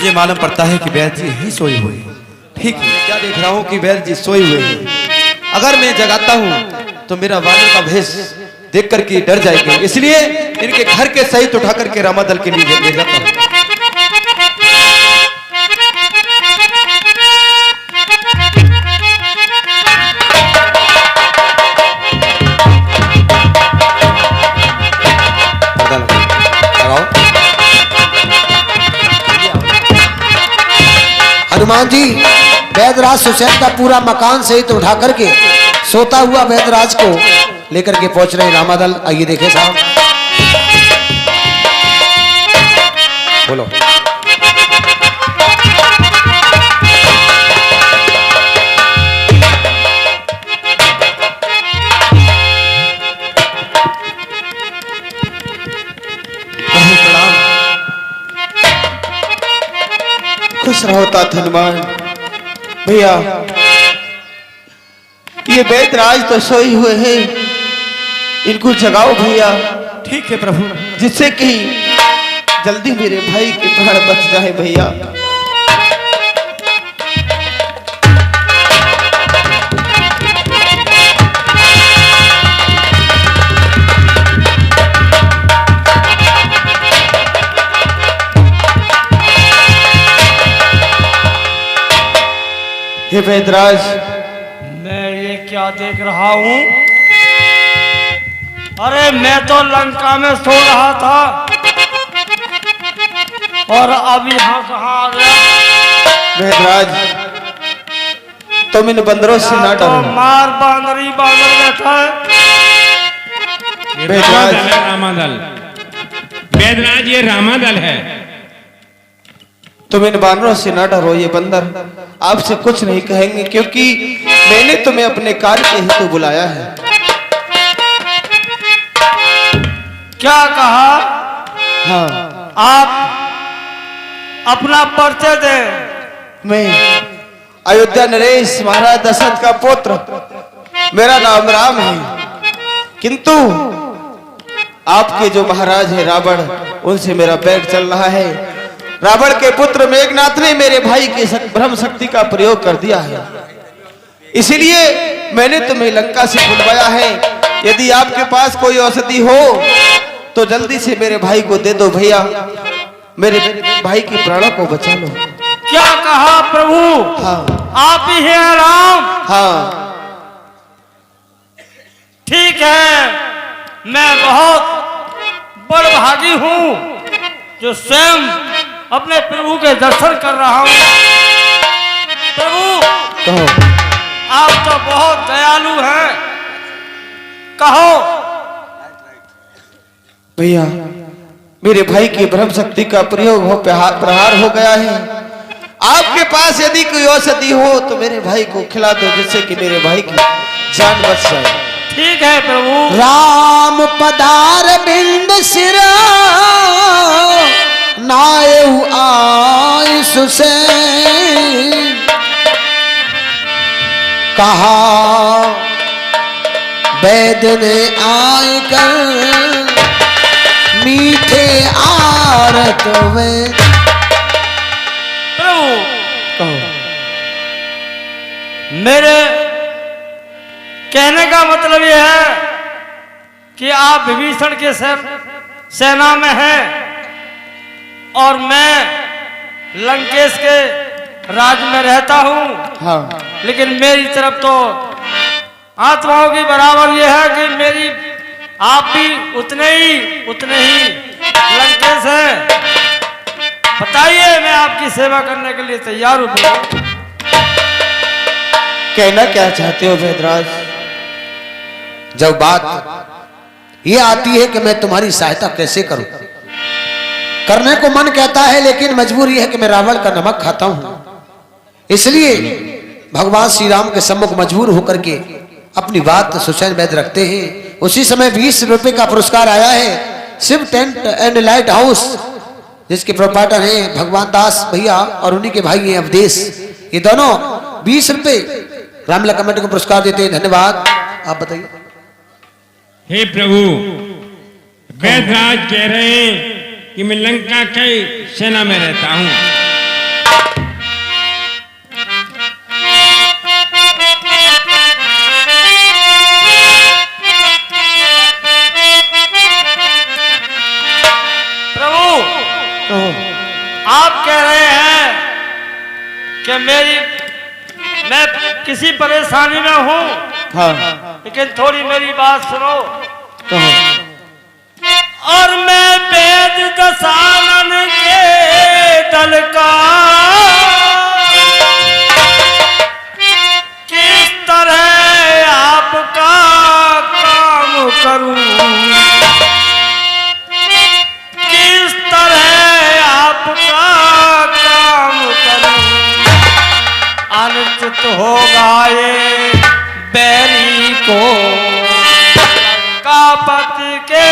मुझे मालूम पड़ता है कि वैद्य जी ही सोए हुए हैं। ठीक है, क्या देख रहा हूँ कि वैद्य जी सोए हुए हैं। अगर मैं जगाता हूँ तो मेरा वानर का भेष देख करके डर जाएंगे, इसलिए इनके घर के सहित उठा करके रामादल के लिए ले जाता हूँ। हनुमान जी वैद्यराज सुसैन का पूरा मकान सहित उठा करके सोता हुआ वैद्यराज को लेकर के पहुंच रहे रामादल। आइए देखें साहब, बोलो। खुश रहो तात हनुमान भैया। ये वैद्यराज तो सोए हुए हैं, इनको जगाओ भैया। ठीक है प्रभु, जिससे कि जल्दी मेरे भाई के प्राण बच जाए भैया। हे वैद्यराज, मैं ये क्या देख रहा हूँ? अरे मैं तो लंका में सो रहा था और अब यहाँ कहाँ आ गया? वैद्यराज, तुम इन बंदरों से ना डरो। मार बांदरी बांदर बैठा है। वैद्यराज, रामादल, वैद्यराज ये रामादल है। तुम इन बानरों से ना डरो। ये बंदर आपसे कुछ नहीं कहेंगे, क्योंकि मैंने तुम्हें अपने कार्य के हेतु बुलाया है। क्या कहा? हाँ, आप अपना परिचय दे। मैं अयोध्या नरेश महाराज दशरथ का पुत्र, मेरा नाम राम है, किंतु आपके जो महाराज है रावण, उनसे मेरा बैर चल रहा है। रावण के पुत्र मेघनाथ ने मेरे भाई की ब्रह्म शक्ति का प्रयोग कर दिया है, इसलिए मैंने तुम्हें लंका से बुलवाया है। यदि आपके पास कोई औषधि हो तो जल्दी से मेरे भाई को दे दो भैया, मेरे भाई की प्राणों को बचा लो। क्या कहा प्रभु? हाँ, आप ही हैं राम? हाँ, ठीक है, मैं बहुत बड़भागी हूँ जो स्वयं अपने प्रभु के दर्शन कर रहा हूँ। प्रभु, कहो। आप तो बहुत दयालु हैं, कहो। भैया, मेरे भाई की ब्रह्म शक्ति का प्रयोग हो प्रहार हो गया है। आपके पास यदि कोई औषधि हो तो मेरे भाई को खिला दो, जिससे कि मेरे भाई की जान बच जाए। ठीक है प्रभु। राम पधार बिंद सिरा नायु आय सुसैन, कहा वैद्य ने आय कर मीठे आरत में। प्रभु, कहो। मेरे कहने का मतलब यह है कि आप विभीषण के सेना में हैं और मैं लंकेश के राज में रहता हूँ। हाँ, लेकिन मेरी तरफ तो आत्माओं की बराबर यह है कि मेरी आप भी उतने ही लंकेश हैं। बताइए, मैं आपकी सेवा करने के लिए तैयार हूँ। कहना क्या चाहते हो वैद्यराज? जब बात ये आती है कि मैं तुम्हारी सहायता कैसे करूं, करने को मन कहता है, लेकिन मजबूरी है कि मैं रावण का नमक खाता हूं। इसलिए भगवान श्री राम के सम्मुख मजबूर होकर के अपनी बात सुसैन वैद्य रखते हैं। उसी समय 20 रुपए का पुरस्कार आया है Shiv tent and light house, जिसके प्रोपाइटर हैं भगवान दास भैया और उन्हीं के भाई हैं अवधेश। ये दोनों 20 रुपए रामला कमेटी को पुरस्कार देते हैं। धन्यवाद। आप बताइए। हे प्रभु, वैद्यराज कह रहे हैं कि मैं लंका की सेना में रहता हूँ, किसी परेशानी में हूँ, हाँ लेकिन थोड़ी मेरी बात सुनो। कहो। और मैं वेद दसानन के दल का किस तरह आपका काम करूं, किस तरह आपका काम करूं। अनुचित होगा ये बैरी को का पति के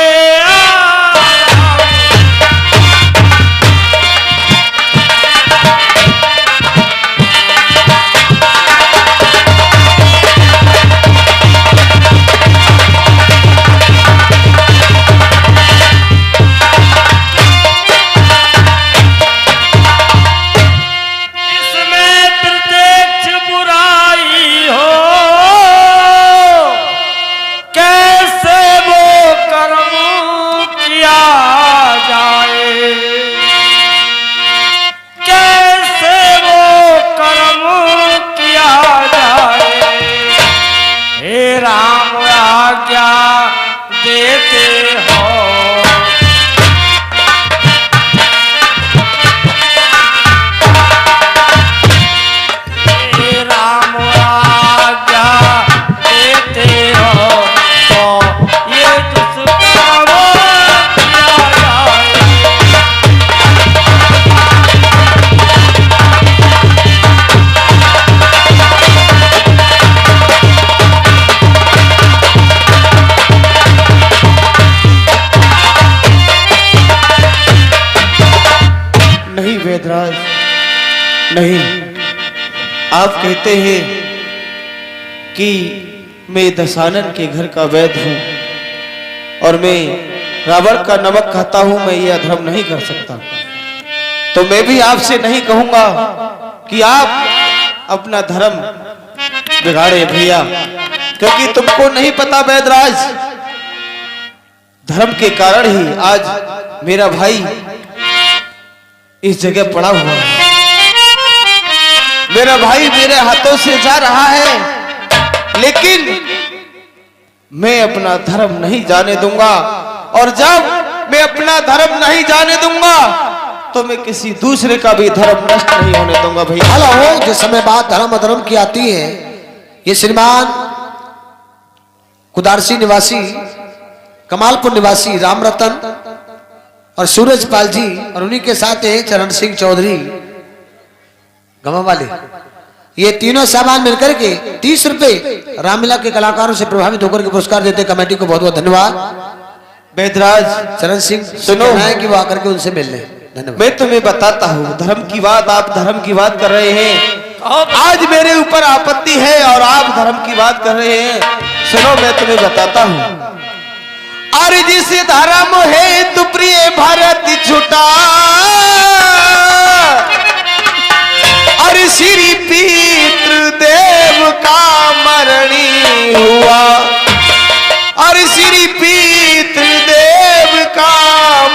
वेदराज नहीं, आप कहते हैं कि मैं दसानन के घर का वैद हूं और मैं रावण का नमक खाता हूं, मैं यह अधर्म नहीं कर सकता। तो मैं भी आपसे नहीं कहूंगा कि आप अपना धर्म बिगाड़े भैया, क्योंकि तुमको नहीं पता वेदराज, धर्म के कारण ही आज मेरा भाई इस जगह पड़ा हुआ है। मेरा भाई मेरे हाथों से जा रहा है, लेकिन मैं अपना धर्म नहीं जाने दूंगा, और जब मैं अपना धर्म नहीं जाने दूंगा तो मैं किसी दूसरे का भी धर्म नष्ट नहीं होने दूंगा भैया। हेलो, जिस समय बात धर्म अधर्म की आती है, ये श्रीमान कुदारसी निवासी, कमालपुर निवासी राम रतन और सूरजपाल जी और उन्हीं के साथ है चरण सिंह चौधरी गमा वाले, ये तीनों सामान मिलकर के 30 रुपए रामलीला के कलाकारों से प्रभावित होकर के पुरस्कार देते। कमेटी को बहुत बहुत धन्यवाद। वेदराज चरण सिंह सुनो है कि वो आकर के उनसे मिल ले। धन्यवाद। मैं तुम्हें बताता हूँ धर्म की बात, आप धर्म की बात कर रहे हैं, आज मेरे ऊपर आपत्ति है और आप धर्म की बात कर रहे हैं। सुनो मैं तुम्हें बताता हूँ, अरे जिस धर्म है तु प्रिय भरत छुटा, अरे श्री पितृ देव का मरणी हुआ, अरे श्री पितृ देव का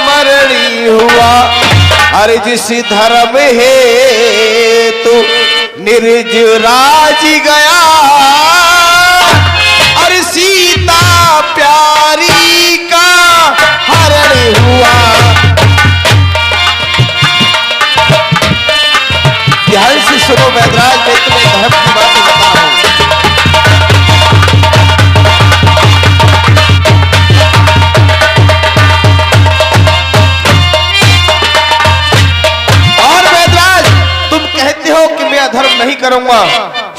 मरणी हुआ, अरे जिस धर्म है तू निर्ज राज गया, अरे सीता प्यारी का हरण हुआ। ध्यान से सुनो वेदराज, मैं तुम्हें धर्म की बात बता रहा हूं। और वेदराज तुम कहते हो कि मैं अधर्म नहीं करूंगा,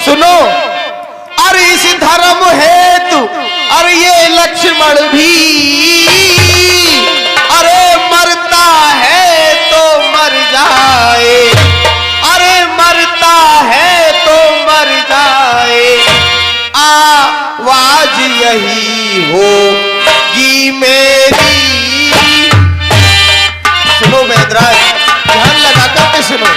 सुनो, अरे इस धर्म हेतु अरे ये लक्ष्मण भी अरे मरता है तो मर जाए, अरे मरता है तो मर जाए, आवाज यही होगी मेरी। सुनो वेदराज, ध्यान लगा करके सुनो,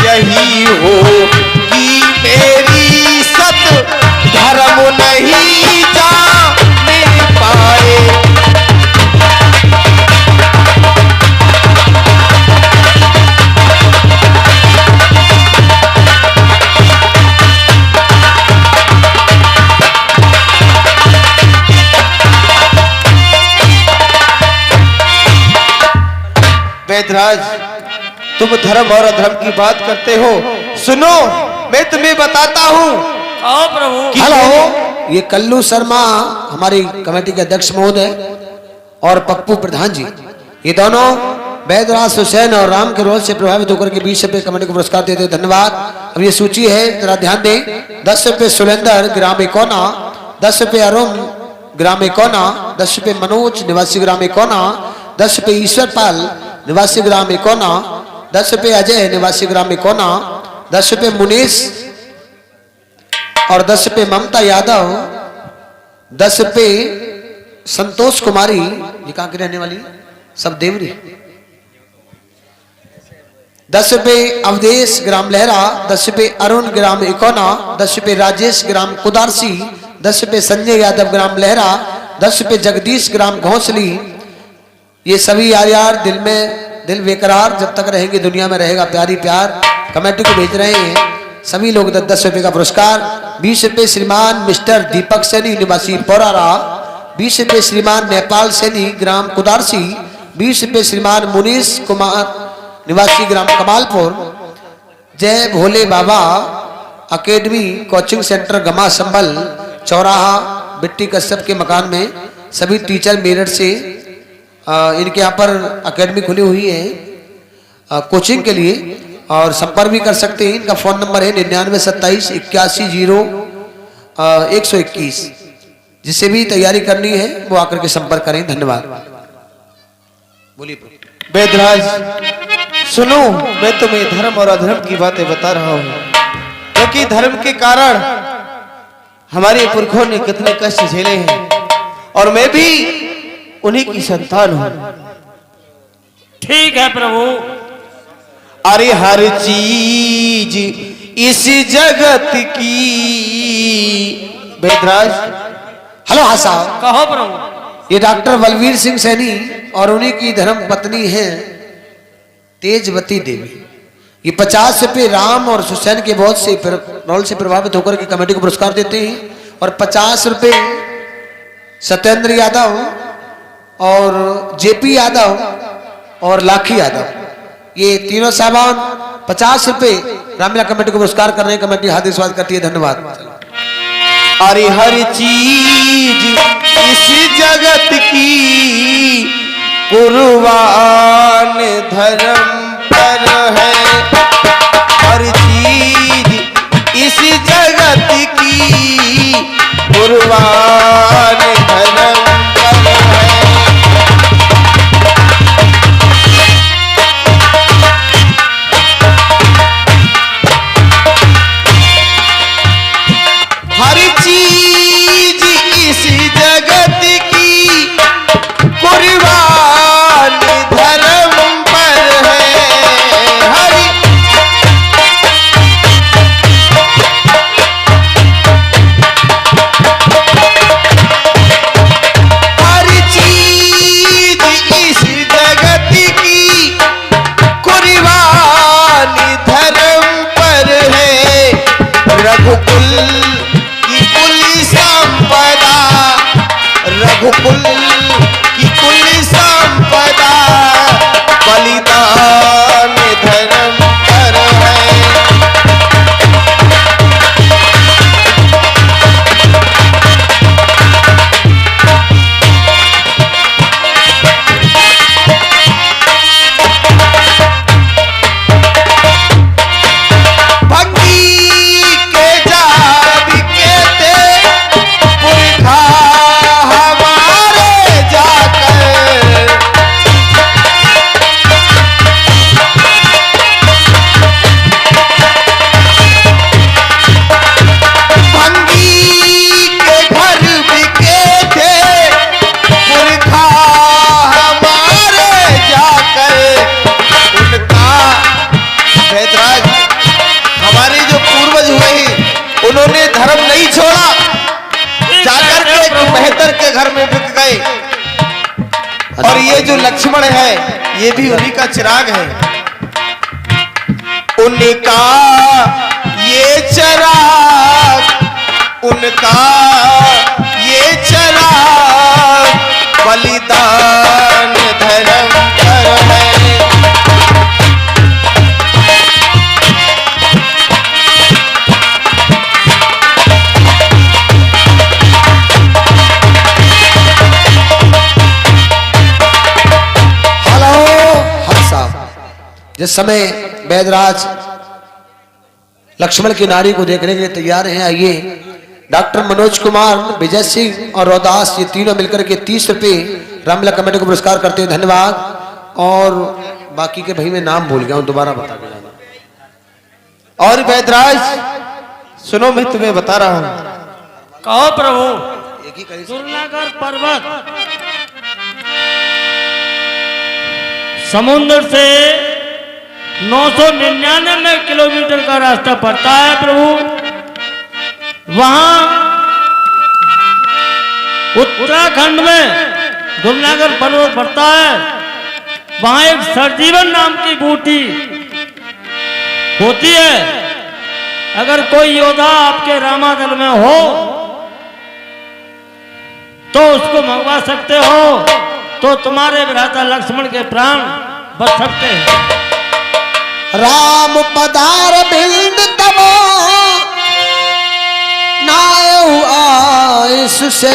यही होगी मेरी, सत धर्म नहीं जाने पाए। तुम धर्म और अधर्म की बात करते हो। सुनो, मैं तुम्हें बताता हूँ। कहो प्रभु। कि हेलो, ये कल्लू शर्मा हमारी कमेटी के अध्यक्ष महोदय और पप्पू प्रधान जी, ये दोनों वैद्यराज हुसैन और राम के रोल से प्रभावित होकर के 20 रुपए कमेटी को पुरस्कार देते हैं। धन्यवाद। अब ये सूची है, जरा ध्यान दें। 10 रुपए सुलेंदर ग्राम इकोना, 10 रुपए अरुण ग्राम इकोना, 10 रुपए मनोज निवासी ग्राम इकोना, 10 रुपए ईश्वरपाल निवासी ग्राम इकोना, 10 रुपए अजय निवासी ग्राम इकोना, 10 रुपए मुनीश और 10 रुपए ममता यादव, 10 रुपए संतोष कुमारी, ये कहाँ की रहने वाली, सब देवरी, 10 रुपए अवधेश ग्राम लहरा, 10 रुपए अरुण ग्राम इकोना, 10 रुपए राजेश ग्राम कुदारसी, 10 रुपए संजय यादव ग्राम लहरा, 10 रुपए जगदीश ग्राम घोंसली। ये सभी यार दिल में दिल बेकरार, जब तक रहेंगे दुनिया में रहेगा प्यारी प्यार, कमेटी को भेज रहे हैं सभी लोग 10 रुपए का पुरस्कार। 20 रुपए श्रीमान मिस्टर दीपक सैनी निवासी पोरारा, 20 रुपए श्रीमान नेपाल सैनी ग्राम कुदारसी, 20 रुपए श्रीमान मुनीश कुमार निवासी ग्राम कमालपुर। जय भोले बाबा अकेडमी कोचिंग सेंटर गमा संबल चौराहा बिट्टी कश्यप के मकान में सभी टीचर मेरठ से इनके यहाँ पर अकेडमी खुली हुई है कोचिंग के लिए, और संपर्क भी कर सकते हैं। इनका फोन नंबर है 99 27 81 0 121। जिसे भी तैयारी करनी है वो आकर के संपर्क करें। धन्यवाद। बोलिए वेदराज, सुनो, मैं तुम्हें धर्म और अधर्म की बातें बता रहा हूँ, क्योंकि धर्म के कारण हमारे पुरखों ने कितने कष्ट झेले हैं और मैं भी उन्हीं की संतान हूँ। ठीक है प्रभु। अरे हर चीज इस जगत की, वेदराज। हेलो हाँ साहब, कहो प्रभु। ये डॉक्टर बलवीर सिंह सैनी और उन्हीं की धर्म पत्नी हैं तेजवती देवी। ये 50 रुपए राम और हुसैन के बहुत से रोल से प्रभावित होकर के कमेटी को पुरस्कार देते हैं, और 50 रुपए सत्येंद्र यादव और जेपी यादव और लाखी यादव, ये तीनों साहबान 50 रुपए रामलीला कमेटी को पुरस्कार कर रहे हैं। कमेटी हार्दिक स्वागत करती है। धन्यवाद। अरे हर चीज इस जगत की कुर्बान धर्म पर है, हर चीज इस जगत की कुर्बान धर्म पर है। हर चीज इस जगत की कुर्बान धर्म पर है, हर चीज इस जगत की कुर्बान धर्म पर है। रघुकुल रघुकुल की कुल संपदा बलिदान धर्म पर है। उन्होंने धर्म नहीं छोड़ा, जाकर के बेहतर के घर में बिक गए, और ये जो लक्ष्मण है ये भी उन्हीं का चिराग है। उनका ये चिराग, उनका ये चिराग बलिदान धर्म पर है। जिस समय वैदराज लक्ष्मण की नारी को देखने के लिए तैयार हैं, आइए डॉक्टर मनोज कुमार, विजय सिंह और रोहदास ये तीनों मिलकर के 30 रुपये रामलला कमेटी को पुरस्कार करते हैं, धन्यवाद। और बाकी के भाई मैं नाम भूल गया हूं, दोबारा बता के जाना। और वैदराज सुनो, मैं तुम्हें बता रहा हूं। कहो प्रभु। एक ही करी दुर्नागर पर्वत समुद्र से 999 किलोमीटर का रास्ता पड़ता है प्रभु। वहां उत्तराखंड में दुर्नागर पर्वत पड़ता है। वहां एक सरजीवन नाम की बूटी होती है। अगर कोई योद्धा आपके रामादल में हो तो उसको मंगवा सकते हो, तो तुम्हारे भ्राता लक्ष्मण के प्राण बच सकते हैं। राम पधार बिंद तबो नायु आयस से,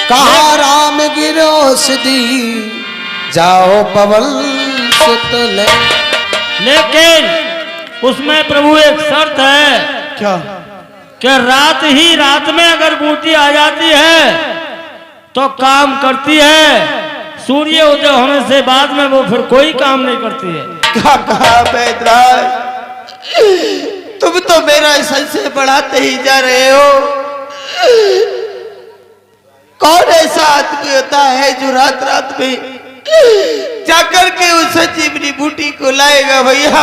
कहा राम गिरोस दी जाओ पवन सुत ले। लेकिन उसमें प्रभु एक शर्त है। क्या? कि रात में अगर बूटी आ जाती है तो काम करती है, सूर्य उदय होने से बाद में वो फिर कोई काम नहीं करती है। क्या कहा वैदराज? तुम तो मेरा संशय बढ़ाते ही जा रहे हो। कौन ऐसा आदमी होता है जो रात रात में जाकर के उस संजीवनी बूटी को लाएगा भैया?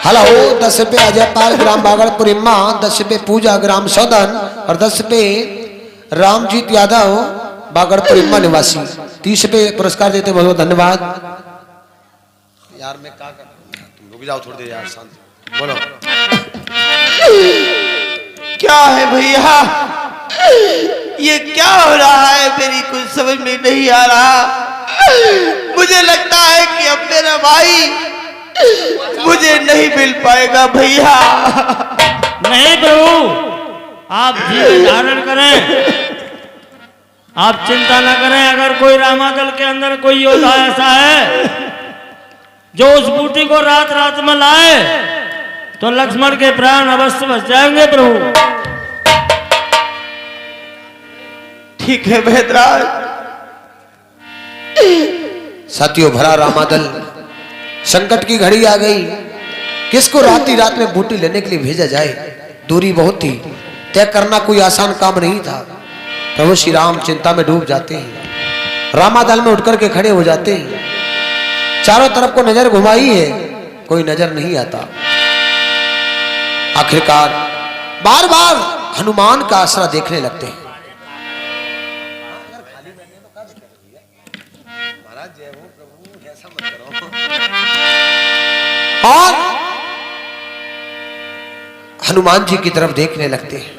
हेलो, 10 रुपये अजयपाल ग्राम बागड़पुर इम्मा, 10 रुपये पूजा ग्राम सौदन और 10 रुपये रामजीत यादव बागड़पुर इम्मा निवासी। 30 रुपये पुरस्कार देते बहुत बहुत धन्यवाद। यार मैं क्या कर, तुम रुक जाओ थोड़ी देर यार, शांत बोलो। क्या है भैया, ये क्या हो रहा है? मेरी कुछ समझ में नहीं आ रहा। मुझे लगता है कि अब मेरा भाई मुझे नहीं मिल पाएगा भैया। नहीं प्रभु, आप जीवन धारण करें, आप चिंता न करें। अगर कोई रामादल के अंदर कोई योद्धा ऐसा है जो उस बूटी को रात रात में लाए तो लक्ष्मण के प्राण अवश्य बच जाएंगे प्रभु। ठीक है वैदराज। साथियों, भरा रामादल, संकट की घड़ी आ गई। किसको रात ही रात में बूटी लेने के लिए भेजा जाए? दूरी बहुत थी, तय करना कोई आसान काम नहीं था। प्रभु श्री राम चिंता में डूब जाते हैं, रामादल में उठकर के खड़े हो जाते हैं। चारों तरफ को नजर घुमाई है, कोई नजर नहीं आता। आखिरकार बार बार हनुमान का आसरा देखने लगते हैं। और हनुमान जी की तरफ देखने लगते हैं,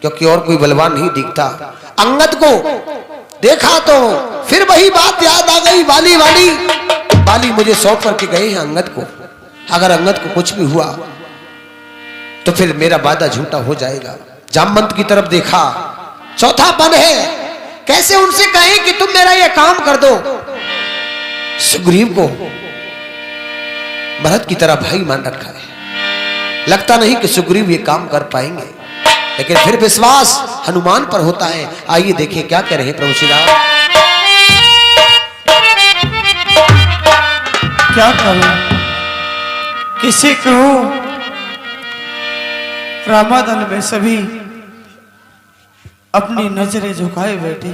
क्योंकि और कोई बलवान नहीं दिखता। अंगद को देखा तो फिर वही बात याद आ गई, बाली मुझे सौंप करके गए हैं अंगद को। अगर अंगद को कुछ भी हुआ तो फिर मेरा वादा झूठा हो जाएगा। जामवंत की तरफ देखा, चौथापन है, कैसे उनसे कहें कि तुम मेरा ये काम कर दो। सुग्रीव को भरत की तरह भाई मान रखा है, लगता नहीं कि सुग्रीव ये काम कर पाएंगे, लेकिन फिर विश्वास हनुमान पर होता है। आइए देखिए क्या कह रहे हैं प्रभु श्री राम। क्या करूं, किसे कहूं? रामादल में सभी अपनी नजरें झुकाए बैठे,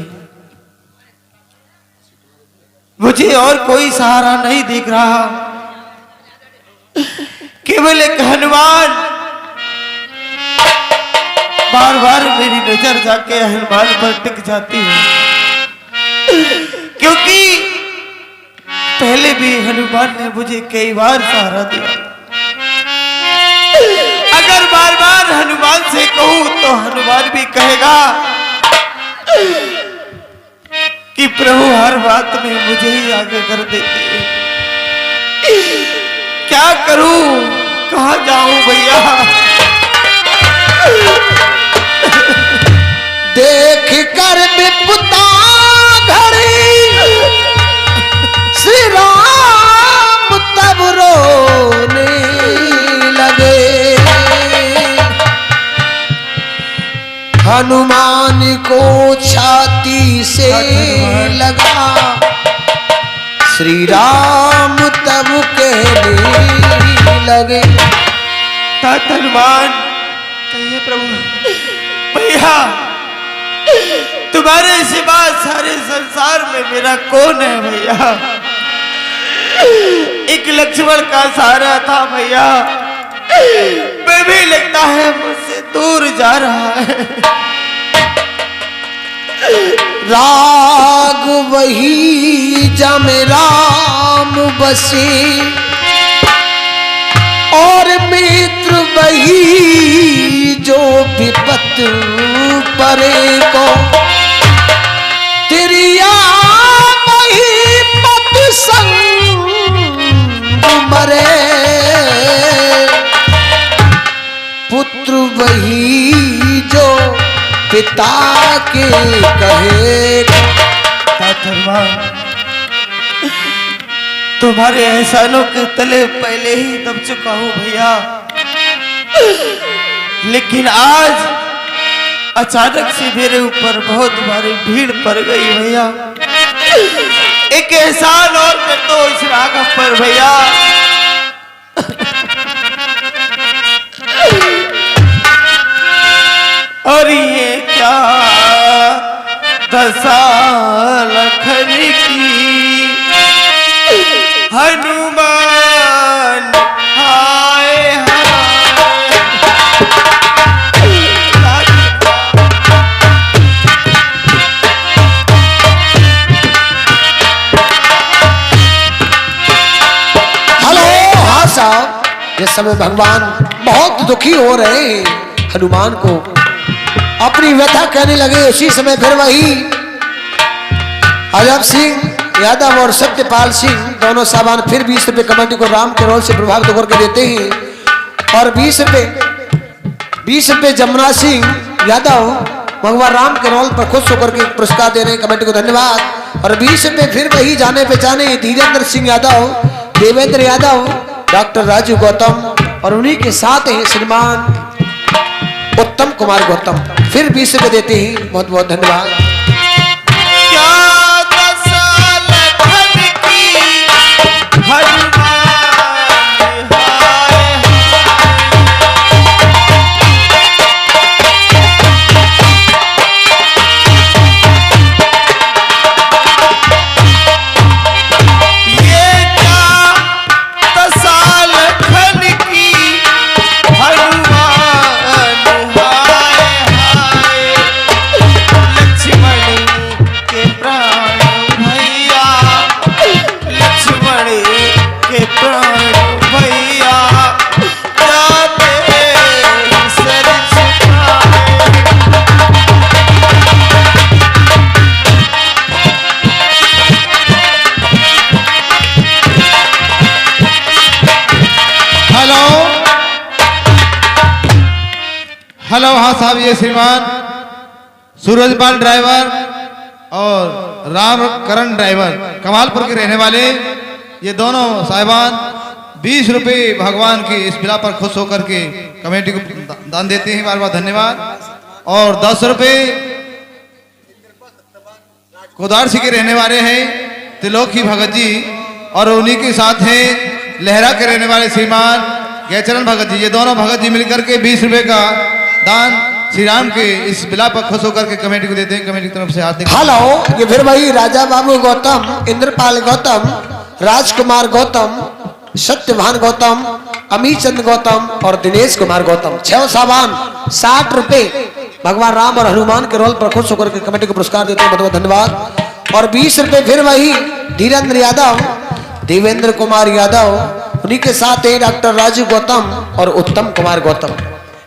मुझे और कोई सहारा नहीं दिख रहा। केवल एक हनुमान, बार बार मेरी नजर जाके हनुमान पर टिक जाती है, क्योंकि पहले भी हनुमान ने मुझे कई बार सहारा दिया। अगर बार बार हनुमान से कहूं तो हनुमान भी कहेगा कि प्रभु हर बात में मुझे ही आगे कर देते हैं। क्या करूं, कहां जाऊं भैया? देख कर विपदा घड़ी श्री राम को छाती से लगा, श्री राम तब कहने लगे। हनुमान कहिए प्रभु। भैया तुम्हारे सिवा सारे संसार में मेरा कौन है भैया? एक लक्ष्मण का सहारा था भैया, मैं भी लगता है मुझसे दूर जा रहा है। राग वही जम राम बसे, और मित्र वही जो विपत परे को, तिरिया वही पत संग मरे, पुत्र वही जो पिता के कहेगा। तुम्हारे एहसानों के तले पहले ही दब चुका हूं भैया, लेकिन आज अचानक से मेरे ऊपर बहुत भारी भीड़ पड़ गई भैया। एक एहसान और कर दो इस राघव पर भैया। और ये क्या दशा लखन की, हनुमान हाय हाय। हेलो, हाँ साहब, इस समय भगवान बहुत दुखी हो रहे हैं। हनुमान को अपनी व्यथा कहने लगे। उसी समय फिर वही अजब सिंह यादव और सत्यपाल सिंह दोनों सामान फिर 20 रुपए कमेटी को राम के रोल से प्रभावित होकर के देते हैं। और 20 रुपए जमुना सिंह यादव भगवान राम के रोल पर खुश होकर के पुरस्कार दे रहे हैं। कमेटी को धन्यवाद। और 20 रुपए फिर वही जाने पहचाने धीरेन्द्र सिंह यादव, देवेंद्र यादव, डॉक्टर राजू गौतम, और उन्हीं के साथ हैं श्रीमान उत्तम कुमार गौतम, फिर 20 रुपए देते हैं। बहुत बहुत धन्यवाद। क्या दशा लखन की, हनुमान हाय हाय। ये क्या दशा लखन की, हनुमान हेलो, हाँ साहब, ये श्रीमान सूरजपाल ड्राइवर और रामकरण ड्राइवर कमालपुर के रहने वाले, ये दोनों साहिबान 20 रुपए भगवान की इस बिला पर खुश होकर के कमेटी को दान देते हैं। बार बार धन्यवाद। और 10 रुपए कोदारसी के रहने वाले हैं त्रिलोकी भगत जी, और उन्हीं के साथ हैं लहरा के रहने वाले श्रीमान जयचरण भगत जी। ये दोनों भगत जी मिलकर के 20 रुपए का दान श्री राम के इस बिला पर खुश होकर के कमेटी को देते हैं। कमेटी की तरफ से हार्दिक। हेलो, ये फिर वही राजा बाबू गौतम, इंद्रपाल गौतम, राजकुमार गौतम, सत्यभान गौतम, अमित चंद गौतम और दिनेश कुमार गौतम, 6 सामान 60 रुपए भगवान राम और हनुमान के रोल पर खुश होकर के कमेटी को पुरस्कार देते हैं। बहुत बहुत धन्यवाद। और 20 रुपए फिर वही धीरेन्द्र यादव, देवेंद्र कुमार यादव, उन्हीं के साथ है डॉक्टर राजू गौतम और उत्तम कुमार गौतम।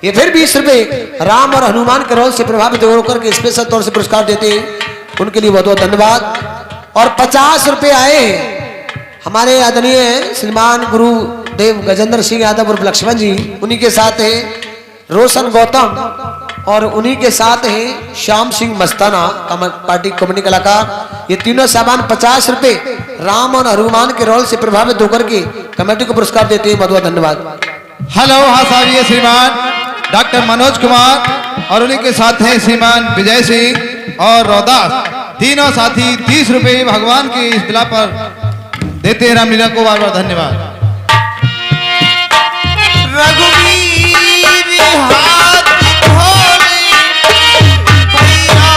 ये फिर 20 रुपए राम और हनुमान के रोल से प्रभावित होकर के स्पेशल तौर से पुरस्कार देते हैं, उनके लिए बहुत बहुत धन्यवाद। और 50 रुपए आए हमारे आदरणीय श्रीमान गुरुदेव गजेंद्र सिंह यादव और लक्ष्मण जी, उन्हीं के साथ है रोशन गौतम और उन्हीं के साथ है श्याम सिंह मस्ताना पार्टी कमेटी कलाकार। ये तीनों सामान 50 रुपए राम और हनुमान के रोल से प्रभावित होकर के कमेटी को पुरस्कार देते हैं। बहुत बहुत धन्यवाद। हेलो, हाँ साहब, ये श्रीमान डॉक्टर मनोज कुमार और उन्हीं के साथ हैं श्रीमान विजय सिंह और रोहदास, तीनों साथी 30 रुपए भगवान की इस बिला पर देते हैं। रामलीला को बार बार धन्यवाद। रघुवीर हाथ धोले भैया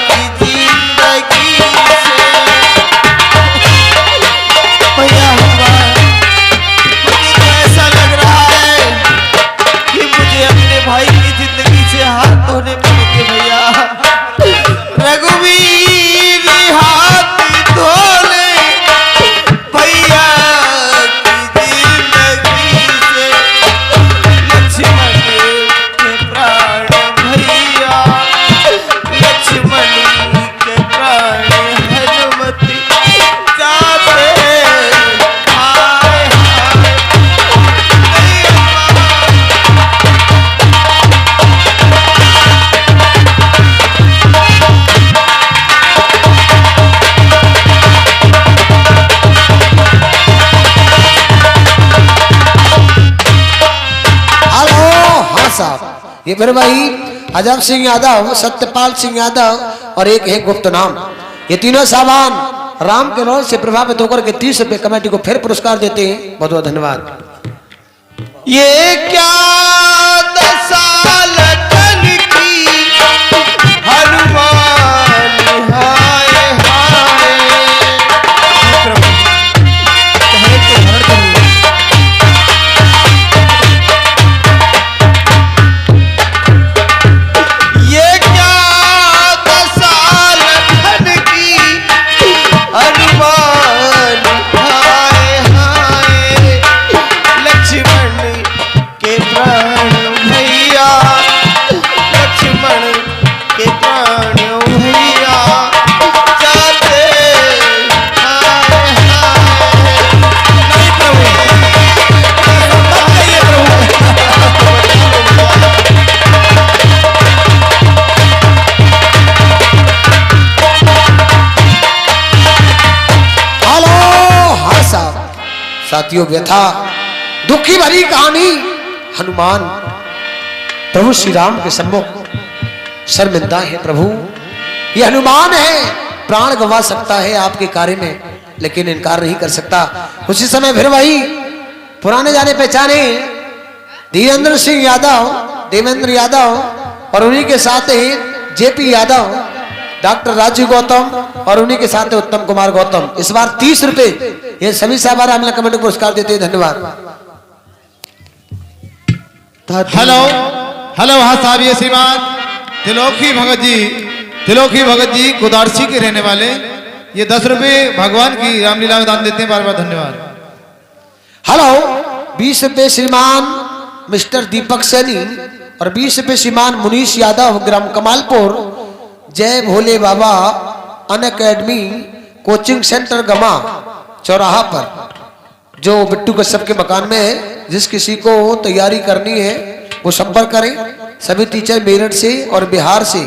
की जिंदगी से। भैया मुझे ऐसा लग रहा है कि मुझे अपने भाई की जिंदगी से हाथ धोने पड़ेंगे भैया। रघुवीर हाथ धोले भैया की जिंदगी से। लक्ष्मण के प्राण भैया, लक्ष्मण के प्राण हनुमति जाते हाय हेलो हाँ साहब, ये फिर वही अजब सिंह यादव, सत्यपाल सिंह यादव और एक है गुप्त नाम। ये तीनों साहबान राम के रोल से प्रभावित होकर के 30 रुपए कमेटी को फिर पुरस्कार देते हैं। बहुत बहुत धन्यवाद। ये क्या दशा लखन की हनुमान हाय हाय। ये क्या दशा लखन की हनुमान हाय हाय। लक्ष्मण के प्राण भैया, लक्ष्मण के प्राण भैया जाते हाय हाय। नहीं प्रभु, बताइए प्रभु। हेलो हाँ साहब, साथियों व्यथा दुखी भरी कहानी। हनुमान प्रभु श्री राम के सम्मुख शर्मिंदा है। प्रभु ये हनुमान है, प्राण गंवा सकता है आपके कार्य में, लेकिन इनकार नहीं कर सकता। उसी समय फिर वही पुराने जाने पहचाने धीरेन्द्र सिंह यादव, देवेंद्र यादव और उन्हीं के साथ ही जेपी यादव, डॉक्टर राजू गौतम और उन्हीं के साथ उत्तम कुमार गौतम। इस बार 30 रुपए ये सभी साहबान हमने कमेटी को पुरस्कार देते हैं। धन्यवाद। हेलो हेलो हाँ साहब, ये श्रीमान त्रिलोकी भगत जी कुदारसी के रहने वाले, ये 10 रुपए भगवान की रामलीला में दान देते हैं। बार बार धन्यवाद। हेलो 20 रुपए श्रीमान मिस्टर दीपक सैनी और 20 रुपए श्रीमान मुनीश यादव, ग्राम कमालपुर, जय भोले बाबा अन अकेडमी कोचिंग सेंटर गमा चौराहा पर, जो बिट्टू कश्यप के मकान में है। जिस किसी को तैयारी करनी है वो संपर्क करें। सभी टीचर मेरठ से और बिहार से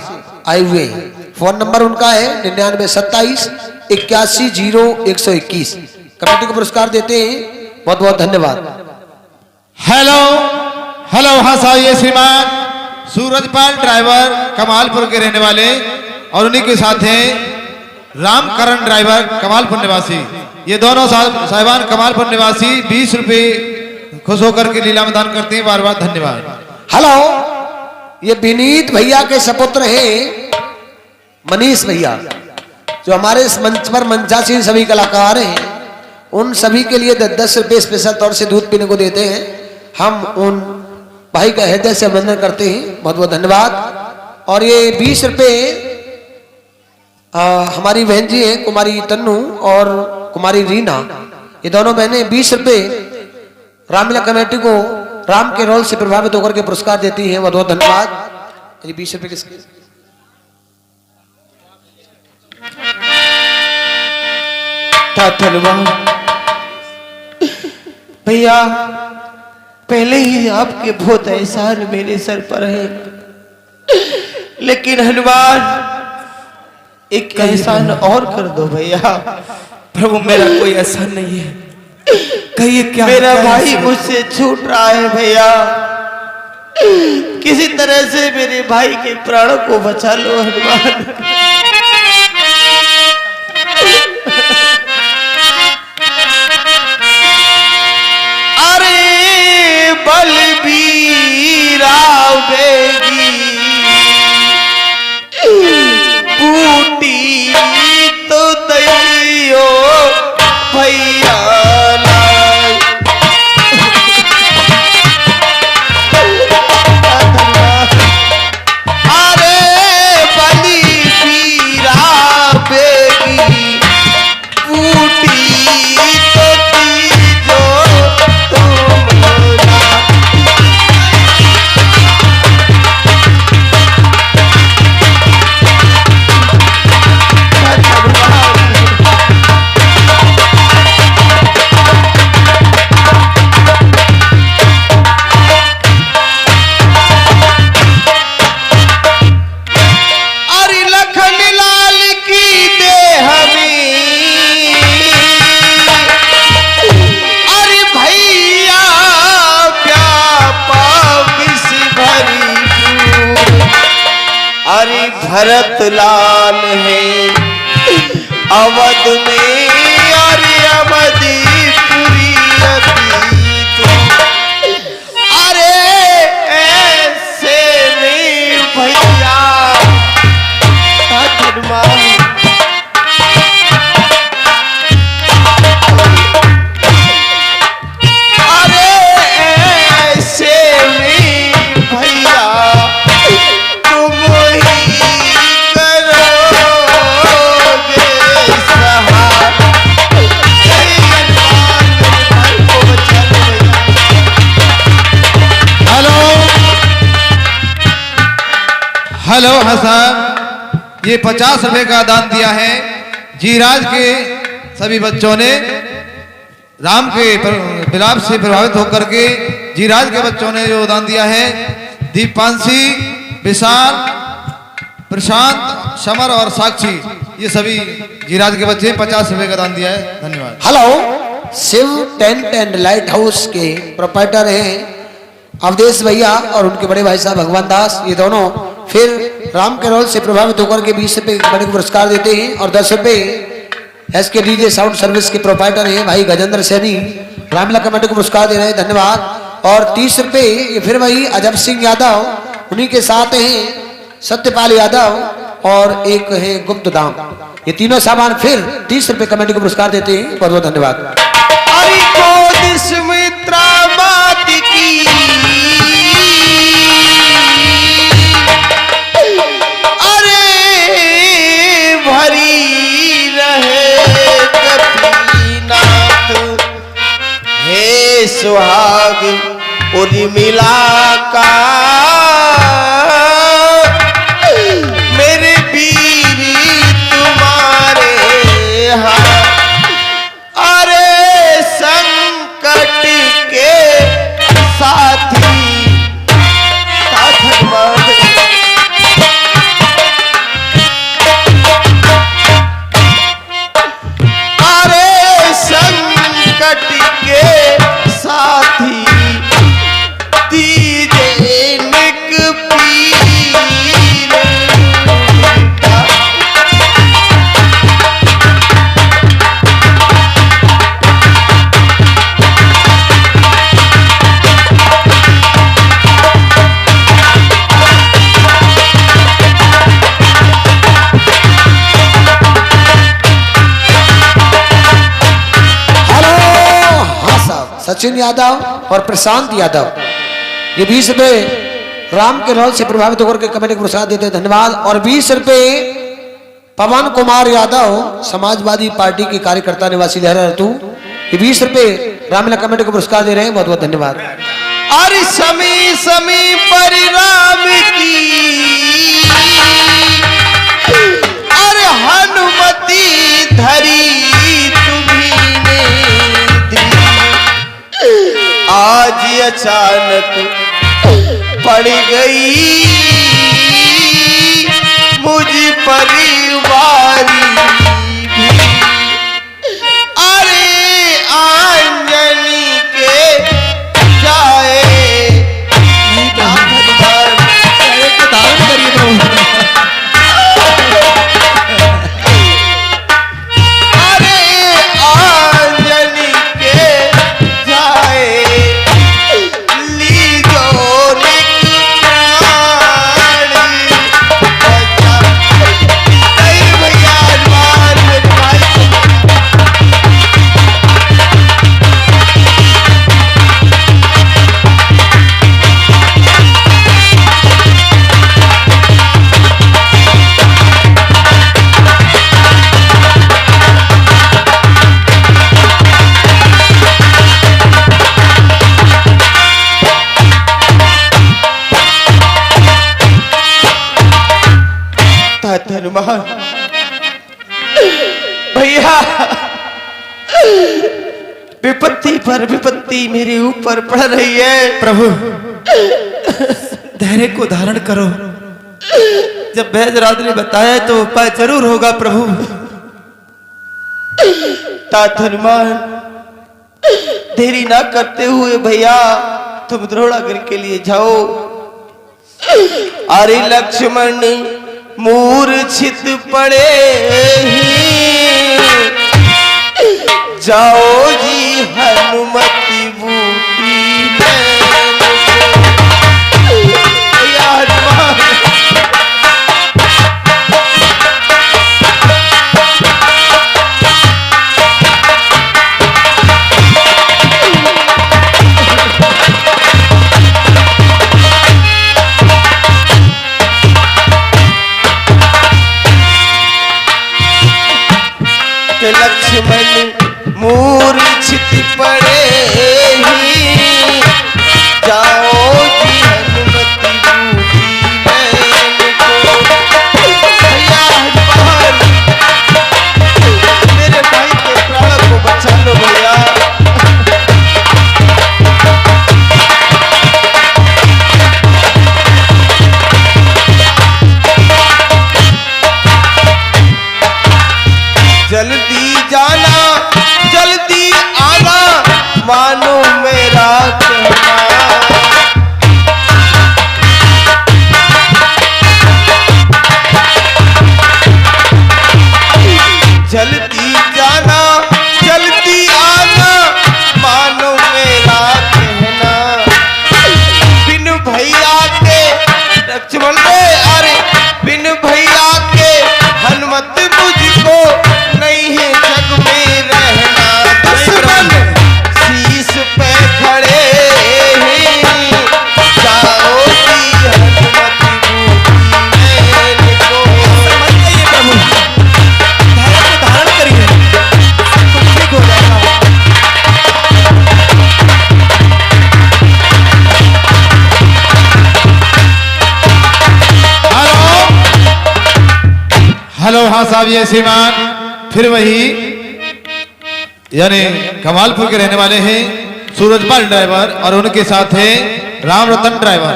आए हुए हैं। फोन नंबर उनका है 9927 810121। कमेटी को पुरस्कार देते हैं। बहुत बहुत धन्यवाद। हेलो हेलो हाँ साहब, ये श्रीमान सूरजपाल ड्राइवर कमालपुर के रहने वाले और उन्हीं के साथ हैं रामकरण ड्राइवर कमालपुर निवासी। ये दोनों साहिबान कमालपुर निवासी 20 रुपए खुश होकर के लीला में दान करते हैं। बार बार धन्यवाद। हेलो ये विनीत भैया के सपुत्र हैं मनीष भैया, जो हमारे इस मंच पर मंचासीन सभी कलाकार हैं। उन सभी के लिए 10 रुपए स्पेशल तौर से दूध पीने को देते हैं। हम उन भाई का हृदय से अभिनंदन करते हैं। बहुत बहुत धन्यवाद। और ये 20 रुपए हमारी बहन जी हैं कुमारी तन्नू और कुमारी रीना, ये दोनों बहनें 20 रुपए रामलीला कमेटी को राम के रोल से प्रभावित होकर के पुरस्कार देती हैं। बहुत बहुत धन्यवाद। ये 20 रुपए किसके? धन्यवाद भैया। पहले ही आपके बहुत एहसान मेरे सर पर है, लेकिन हनुमान एक एहसान और कर दो भैया। प्रभु मेरा कोई एहसान नहीं है, कहिए क्या मेरा भाई मुझसे छूट रहा है भैया। किसी तरह से मेरे भाई के प्राणों को बचा लो हनुमान। अरे बलबीरा बेगी बूटी तो दैयो भैया भरत लाल है अवध में और अवधीपुरी अतीत। अरे ऐसे में भैया हनुमान अरे ऐसे में भैया तुम ही हेलो हाँ साहब, ये 50 रुपए का दान दिया है जीराज के सभी बच्चों ने। राम के विलाप से प्रभावित होकर के जीराज के बच्चों ने जो दान दिया है, दीपांशी, विशाल, प्रशांत, समर और साक्षी, ये सभी जीराज के बच्चे 50 रुपए का दान दिया है। धन्यवाद। Hello, Shiv tent and light house के प्रोप्राइटर हैं अवधेश भैया और उनके बड़े भाई साहब भगवान दास। ये दोनों फिर राम के रोल से प्रभावित होकर के 20 रुपए बड़े को पुरस्कार देते हैं और 10 रुपए एसके डीजे साउंड सर्विस के प्रोप्राइटर हैं भाई गजेंद्र सैनी, रामला कमेटी को पुरस्कार दे रहे हैं। धन्यवाद। और 30 रुपए ये फिर वही अजब सिंह यादव, उन्हीं के साथ हैं सत्यपाल यादव और एक है गुप्त दाम। ये तीनों सामान फिर 30 रुपए कमेटी को पुरस्कार देते हैं। बहुत बहुत धन्यवाद। सुहाग उर्मिला का मेरे वीर तुम्हारे हाथ। अरे संकट के साथी अरे संकट के साथी दीजे निक पीर। सचिन यादव और प्रशांत यादव ये 20 रुपए राम के रोल से प्रभावित होकर के कमेटी को पुरस्कार देते हैं। धन्यवाद। और 20 रुपए पवन कुमार यादव समाजवादी पार्टी के कार्यकर्ता निवासी लहरा ऋतु, ये 20 रुपए रामला कमेटी को पुरस्कार दे रहे हैं। बहुत बहुत धन्यवाद। अरे समी समी पर राम की अरे हनुमती धरी तुम्ही ने दी। आज अचानक पड़ गई मुझ परिवारी भी। अरे आंजनी के जाए विपत्ति मेरे ऊपर पड़ रही है। प्रभु धैर्य को धारण करो। जब वैद्यराज ने बताया तो उपाय जरूर होगा प्रभु। तात हनुमान देरी ना करते हुए भैया तुम द्रोणागढ़ के लिए जाओ। अरे लक्ष्मण मूर्छित पड़े ही जाओ जी हनुमति बूटी भैया हनुमान लक्ष्मण मूर्छित पड़े ही जाओ जी हनुमति बूटी नैन को। भैया हनुमान मेरे भाई के प्राण को बचा लो भैया। जल्दी जाना जल्दी आना मानो मेरा कहना। जल्दी जाना जल्दी आना मानो मेरा कहना। बिन भैया के लक्ष्मण अरे बिन भैया के हनुमत मुझको नहीं है जग में रहना। दुश्मन शीश पे खड़े हैं जाओ जी हनुमति बूटी नैन को। समझ जाइए प्रभु, धैर्य को धारण करिए, सब कुछ ठीक हो जाएगा। हेलो हाँ साहब ये श्रीमान फिर वही यानी कमालपुर के रहने वाले हैं सूरजपाल ड्राइवर और उनके साथ है राम रतन ड्राइवर।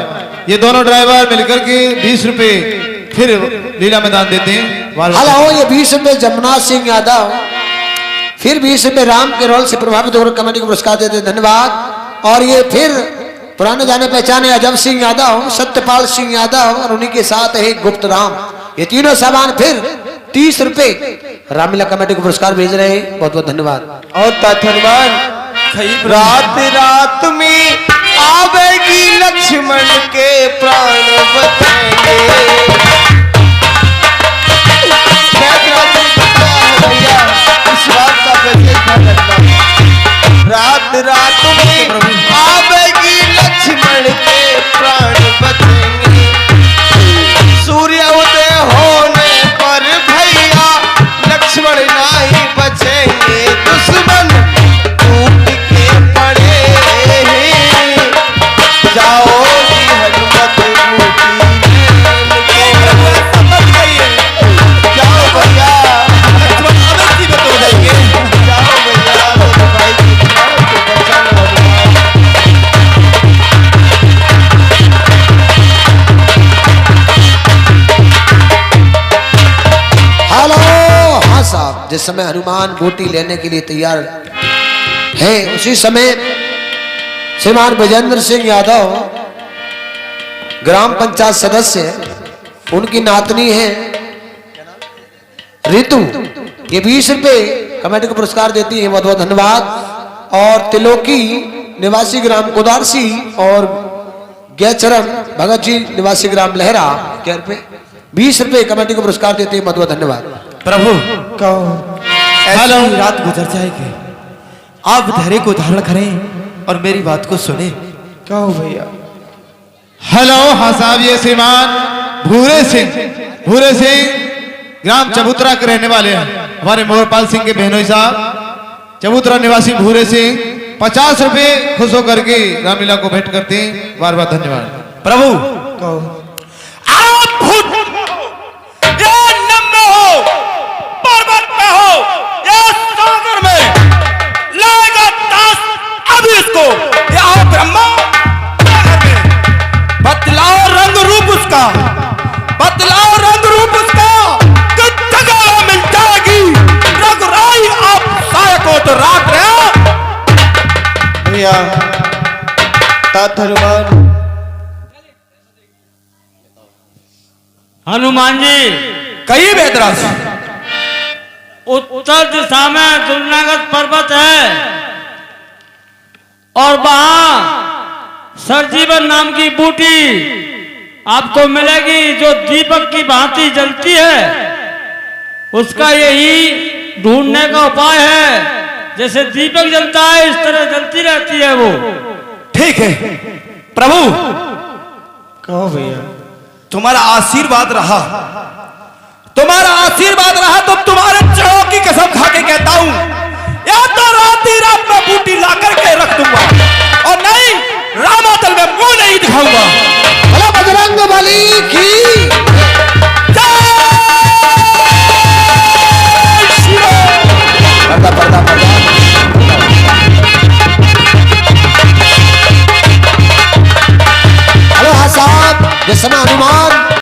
ये दोनों ड्राइवर मिलकर के 20 रुपए फिर लीला मैदान देते हैं। हेलो ये 20 रुपए जमुना सिंह यादव, फिर 20 रुपए राम के रोल से प्रभावित होकर कमेटी को पुरस्कार देते हैं, धन्यवाद। और ये फिर पुराने जाने पहचाने अजब सिंह यादव, सत्यपाल सिंह यादव और उन्हीं के साथ है गुप्त राम। ये तीनों सामान फिर 30 रुपए रामलीला कमेटी को पुरस्कार भेज रहे हैं, बहुत बहुत धन्यवाद। और तात हनुमान रात रात में आवेगी लक्ष्मण के प्राण बचेंगे। वैद्यराज ने बताया है भैया इस बात का विशेष ध्यान रखना। रात रात में आवेगी लक्ष्मण के प्राण बचेंगे। सूर्य उदय होने पर भैया लक्ष्मण नहीं बचेंगे। दुश्मन टूट के पड़े हैं जाओ जी हनुमति बूटी नैन को। समझ जाइए, जाओ भैया लक्ष्मण अवश्य में तो जाएंगे। जाओ भैया मेरे भाई की प्राण को बचा लो हनुमान। हेलो हाँ साहब, जिस समय हनुमान बूटी लेने के लिए तैयार है उसी समय श्रीमान विजेंद्र सिंह यादव ग्राम पंचायत सदस्य, उनकी नातनी है रितु, ये 20 रुपए कमेटी को पुरस्कार देती है, बहुत बहुत धन्यवाद। और तिलोकी निवासी ग्राम कुदारसी और गैचरम भगत जी निवासी ग्राम लहरा क्या रुपए 20 रुपए कमेटी को पुरस्कार देते हैं, बहुत बहुत धन्यवाद। प्रभु कहो ऐसी रात गुजर जाएगी, आप धैर्य को धारण करें और मेरी बात को सुने। कहो भैया। हेलो हाँ साहब ये श्रीमान भूरे सिंह ग्राम चबूतरा के रहने वाले हैं, हमारे मोहरपाल सिंह के बहनोई साहब चबूतरा निवासी भूरे सिंह 50 रुपए खुश होकर के रामलीला को भेंट करते हैं, बार बार धन्यवाद। प्रभु कहो आप भूत या नम्र हो, पर्वत में हो या सागर में, लाएगा ताश अभी इसको। भैया तात हनुमान। हनुमान जी, कहिए वेदराज। उत्तर दिशा में दुर्नागत पर्वत है और वहां सरजीवन नाम की बूटी आपको मिलेगी जो दीपक की भांति जलती है। उसका यही ढूंढने का उपाय है, जैसे दीपक जलता है इस तरह जलती रहती है वो। ठीक है प्रभु, कहो भैया। तुम्हारा आशीर्वाद रहा, तुम्हारा आशीर्वाद रहा तो तुम्हारे चरणों की कसम खा के कहता हूं, या तो रात में बूटी ला करके रख दूंगा और नहीं रामादल में मुंह नहीं दिखाऊंगा। भला